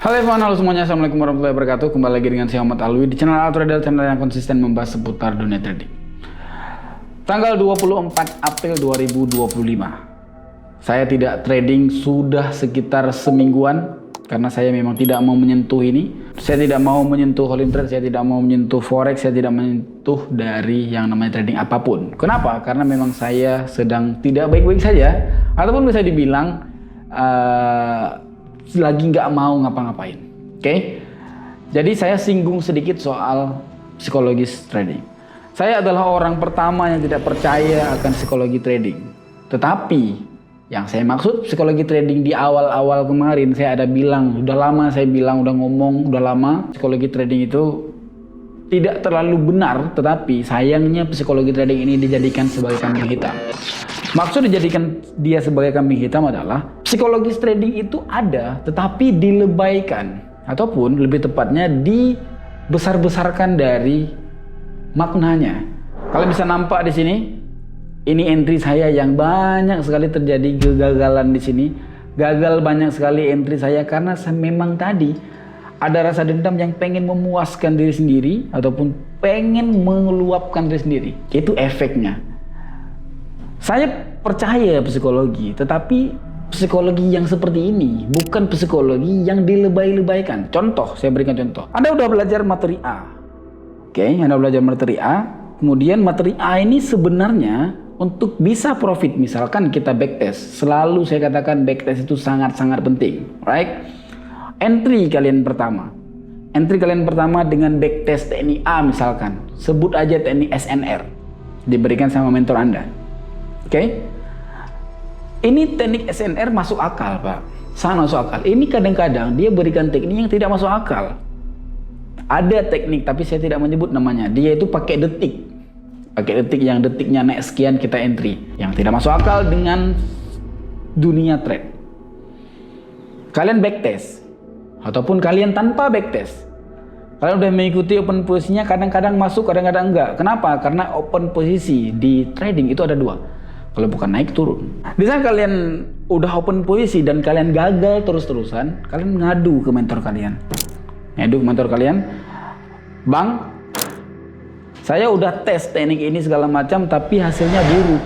Halo everyone, halo semuanya, assalamualaikum warahmatullahi wabarakatuh. Kembali lagi dengan saya Muhammad Alwi di channel Altrader, channel yang konsisten membahas seputar dunia trading. Tanggal 24 April 2025. Saya tidak trading sudah sekitar semingguan karena saya memang tidak mau menyentuh ini. Saya tidak mau menyentuh all in trade, saya tidak mau menyentuh forex, saya tidak menyentuh dari yang namanya trading apapun. Kenapa? Karena memang saya sedang tidak baik-baik saja, ataupun bisa dibilang lagi nggak mau ngapa-ngapain. Oke? Jadi saya singgung sedikit soal psikologis trading. Saya adalah orang pertama yang tidak percaya akan psikologi trading. Tetapi yang saya maksud psikologi trading di awal-awal kemarin saya ada bilang, udah lama saya bilang, udah ngomong, udah lama psikologi trading itu tidak terlalu benar, tetapi sayangnya psikologi trading ini dijadikan sebagai kambing hitam. Maksud dijadikan dia sebagai kambing hitam adalah psikologis trading itu ada, tetapi dilebaikan ataupun lebih tepatnya dibesar-besarkan dari maknanya. Kalau bisa nampak di sini, ini entry saya yang banyak sekali terjadi kegagalan di sini. Gagal banyak sekali entry saya karena memang tadi ada rasa dendam yang pengen memuaskan diri sendiri ataupun pengen mengeluapkan diri sendiri. Itu efeknya. Saya percaya psikologi, tetapi psikologi yang seperti ini bukan psikologi yang dilebay-lebaykan. Contoh, saya berikan contoh. Anda udah belajar materi A. Oke, Anda belajar materi A. Kemudian materi A ini sebenarnya untuk bisa profit, misalkan kita backtest. Selalu saya katakan backtest itu sangat-sangat penting. Right? Entry kalian pertama. Entry kalian pertama dengan backtest teknik A misalkan. Sebut aja teknik SNR. Diberikan sama mentor Anda. Oke, ini teknik SNR masuk akal, Pak. Sangat masuk akal. Ini kadang-kadang dia berikan teknik yang tidak masuk akal. Ada teknik, tapi saya tidak menyebut namanya. Dia itu pakai detik. Pakai detik yang detiknya naik sekian kita entry. Yang tidak masuk akal dengan dunia trade. Kalian backtest. Ataupun kalian tanpa backtest. Kalian udah mengikuti open posisinya, kadang-kadang masuk, kadang-kadang enggak. Kenapa? Karena open posisi di trading itu ada dua. Kalau bukan naik turun. Di saat kalian udah open posisi dan kalian gagal terus-terusan, kalian ngadu ke mentor kalian. Ngadu ke mentor kalian, Bang, saya udah tes teknik ini segala macam, tapi hasilnya buruk.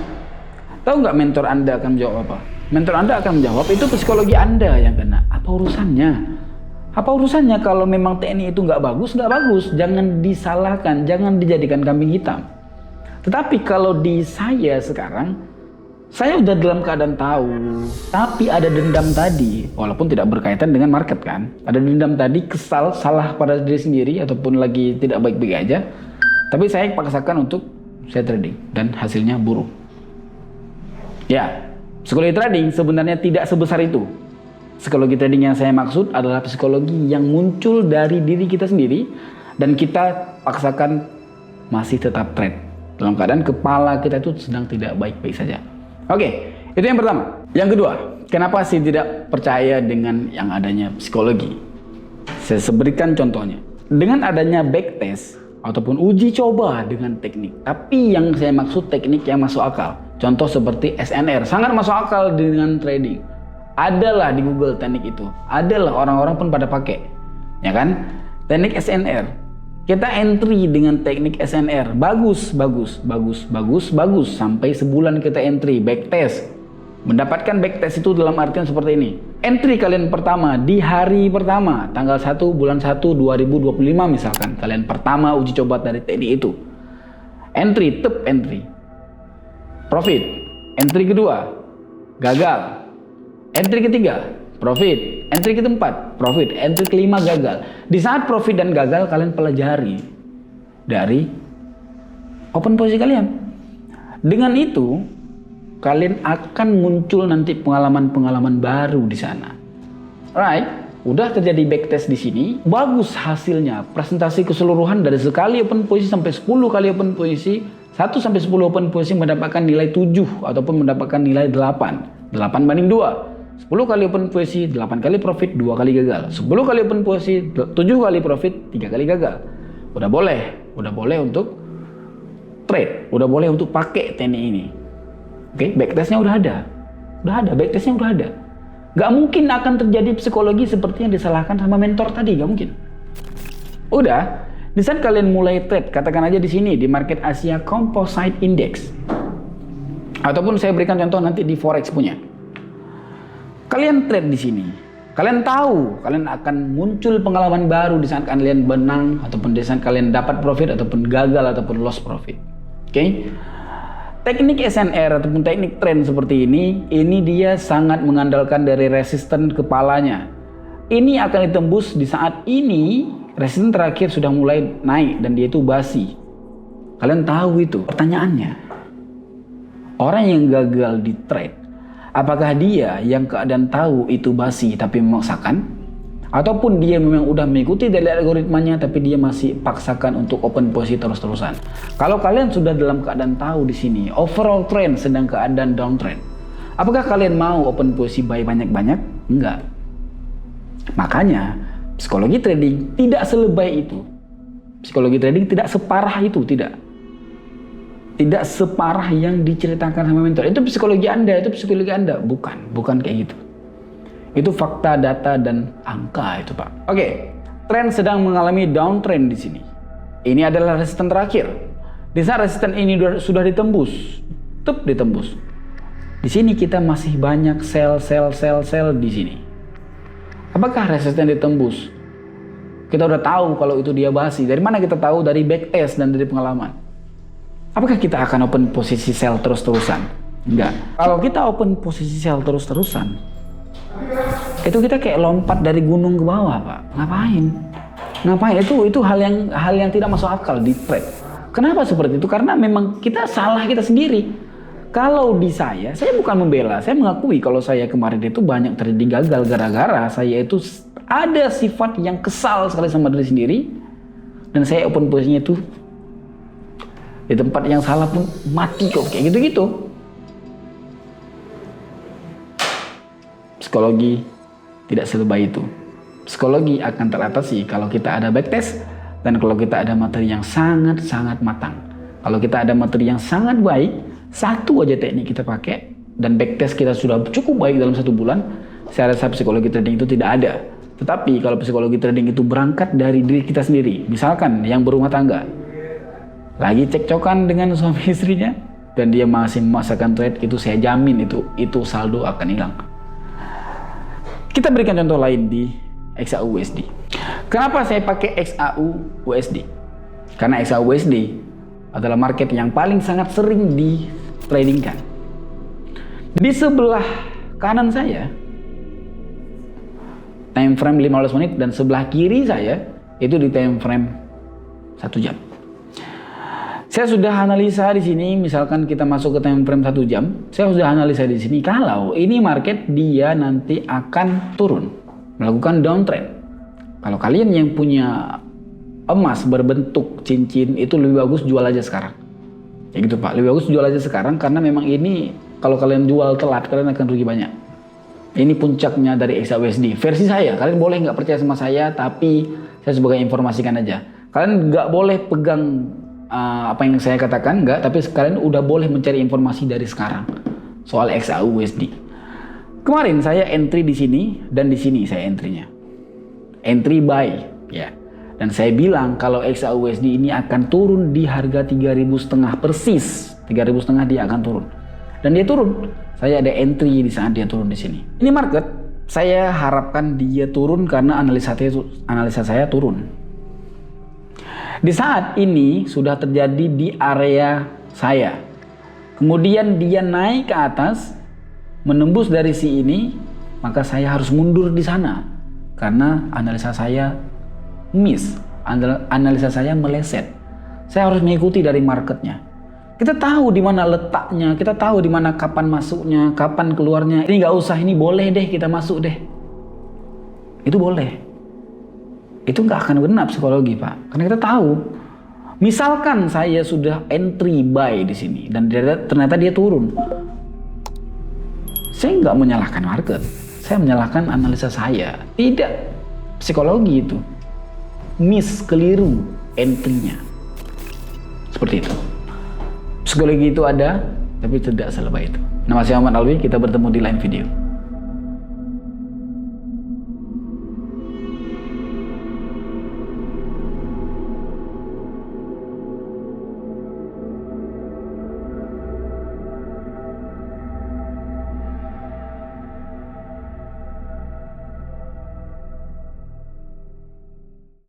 Tahu nggak mentor Anda akan menjawab apa? Mentor Anda akan menjawab, itu psikologi Anda yang kena. Apa urusannya? Apa urusannya kalau memang teknik itu nggak bagus, nggak bagus. Jangan disalahkan, jangan dijadikan kambing hitam. Tetapi kalau di saya sekarang, saya udah dalam keadaan tahu, tapi ada dendam tadi, walaupun tidak berkaitan dengan market kan. Ada dendam tadi, kesal, salah pada diri sendiri, ataupun lagi tidak baik-baik aja. Tapi saya paksakan untuk saya trading, dan hasilnya buruk. Ya, psikologi trading sebenarnya tidak sebesar itu. Psikologi trading yang saya maksud adalah psikologi yang muncul dari diri kita sendiri, dan kita paksakan masih tetap trade. Dalam keadaan kepala kita itu sedang tidak baik-baik saja. Oke, itu yang pertama. Yang kedua, kenapa sih tidak percaya dengan yang adanya psikologi? Saya berikan contohnya. Dengan adanya backtest ataupun uji coba dengan teknik, tapi yang saya maksud teknik yang masuk akal. Contoh seperti SNR, sangat masuk akal dengan trading. Adalah di Google teknik itu. Adalah orang-orang pun pada pakai. Ya kan? Teknik SNR. Kita entry dengan teknik SNR, bagus sampai sebulan kita entry, backtest. Mendapatkan backtest itu dalam artian seperti ini. Entry kalian pertama di hari pertama, tanggal 1 bulan 1 2025 misalkan. Kalian pertama uji coba dari teknik itu. Entry, entry. Profit. Entry kedua, gagal. Entry ketiga, profit. Entry keempat, profit. Entry kelima, gagal. Di saat profit dan gagal, kalian pelajari dari open posisi kalian. Dengan itu, kalian akan muncul nanti pengalaman-pengalaman baru di sana. Right? Udah terjadi backtest di sini, bagus hasilnya. Presentasi keseluruhan dari sekali open posisi sampai 10 kali open posisi, 1 sampai 10 open posisi mendapatkan nilai 7 ataupun mendapatkan nilai 8. 8 banding 2. 10 kali open posisi, 8 kali profit, 2 kali gagal. 10 kali open posisi, 7 kali profit, 3 kali gagal. Udah boleh untuk trade, udah boleh untuk pakai teknik ini. Oke, backtestnya udah ada, backtestnya udah ada. Gak mungkin akan terjadi psikologi seperti yang disalahkan sama mentor tadi, gak mungkin. Udah, di saat kalian mulai trade, katakan aja di sini di market Asia Composite Index, ataupun saya berikan contoh nanti di forex punya. Kalian trade di sini, kalian tahu kalian akan muncul pengalaman baru di saat kalian menang, ataupun di saat kalian dapat profit, ataupun gagal, ataupun loss profit. Oke? Teknik SNR ataupun teknik trend seperti ini dia sangat mengandalkan dari resisten kepalanya. Ini akan ditembus di saat ini resisten terakhir sudah mulai naik dan dia itu basi. Kalian tahu itu. Pertanyaannya, orang yang gagal di trade, apakah dia yang keadaan tahu itu basi tapi memaksakan? Ataupun dia memang udah mengikuti dari algoritmanya tapi dia masih paksakan untuk open posisi terus-terusan. Kalau kalian sudah dalam keadaan tahu di sini overall trend sedang keadaan downtrend, apakah kalian mau open posisi buy banyak-banyak? Enggak. Makanya psikologi trading tidak selebay itu. Psikologi trading tidak separah itu, tidak separah yang diceritakan sama mentor. Itu psikologi Anda, bukan kayak gitu. Itu fakta, data, dan angka itu, Pak. Oke, tren sedang mengalami downtrend di sini. Ini adalah resisten terakhir. Di saat resisten ini sudah ditembus, ditembus. Di sini kita masih banyak sell di sini. Apakah resisten ditembus? Kita udah tahu kalau itu dia basi. Dari mana kita tahu? Dari backtest dan dari pengalaman. Apakah kita akan open posisi sell terus-terusan? Enggak. Kalau kita open posisi sell terus-terusan, itu kita kayak lompat dari gunung ke bawah, Pak. Ngapain? Itu hal yang tidak masuk akal di trade. Kenapa seperti itu? Karena memang kita salah kita sendiri. Kalau di saya bukan membela, saya mengakui kalau saya kemarin itu banyak trading gagal gara-gara saya itu ada sifat yang kesal sekali sama diri sendiri, dan saya open posisinya itu di tempat yang salah pun mati kok, kayak gitu-gitu. Psikologi tidak selebay itu. Psikologi akan teratasi kalau kita ada backtest dan kalau kita ada materi yang sangat-sangat matang. Kalau kita ada materi yang sangat baik, satu aja teknik kita pakai dan backtest kita sudah cukup baik dalam 1 bulan, saya rasa psikologi trading itu tidak ada. Tetapi kalau psikologi trading itu berangkat dari diri kita sendiri, misalkan yang berumah tangga, lagi cekcokan dengan suami istrinya dan dia masih memaksakan trade, itu saya jamin itu saldo akan hilang. Kita berikan contoh lain di XAU USD. Kenapa saya pakai XAU USD? Karena XAU USD adalah market yang paling sangat sering ditradingkan. Di sebelah kanan saya time frame 15 menit dan sebelah kiri saya itu di time frame 1 jam. Saya sudah analisa di sini, misalkan kita masuk ke time frame 1 jam, saya sudah analisa di sini kalau ini market dia nanti akan turun, melakukan downtrend. Kalau kalian yang punya emas berbentuk cincin itu lebih bagus jual aja sekarang. Ya gitu, Pak, lebih bagus jual aja sekarang karena memang ini kalau kalian jual telat kalian akan rugi banyak. Ini puncaknya dari XAUSD. Versi saya, kalian boleh nggak percaya sama saya, tapi saya sebagai informasikan aja. Kalian nggak boleh pegang apa yang saya katakan, enggak, tapi kalian udah boleh mencari informasi dari sekarang soal XAU USD. Kemarin saya entry di sini dan di sini saya entry-nya. Entry buy, ya. Dan saya bilang kalau XAU USD ini akan turun di harga 3.500 persis. 3.500 dia akan turun. Dan dia turun. Saya ada entry di saat dia turun di sini. Ini market saya harapkan dia turun karena analisa saya turun. Di saat ini sudah terjadi di area saya. Kemudian dia naik ke atas, menembus dari si ini, maka saya harus mundur di sana. Karena analisa saya miss, analisa saya meleset. Saya harus mengikuti dari marketnya. Kita tahu di mana letaknya, kita tahu di mana kapan masuknya, kapan keluarnya. Ini nggak usah, ini boleh deh kita masuk deh. Itu boleh. Itu nggak akan benar psikologi, Pak. Karena kita tahu, misalkan saya sudah entry buy di sini dan ternyata dia turun, saya nggak menyalahkan market, saya menyalahkan analisa saya. Tidak, psikologi itu miss, keliru entry-nya. Seperti itu. Psikologi itu ada, tapi tidak selebay itu. Nama saya Muhammad Alwi, kita bertemu di lain video.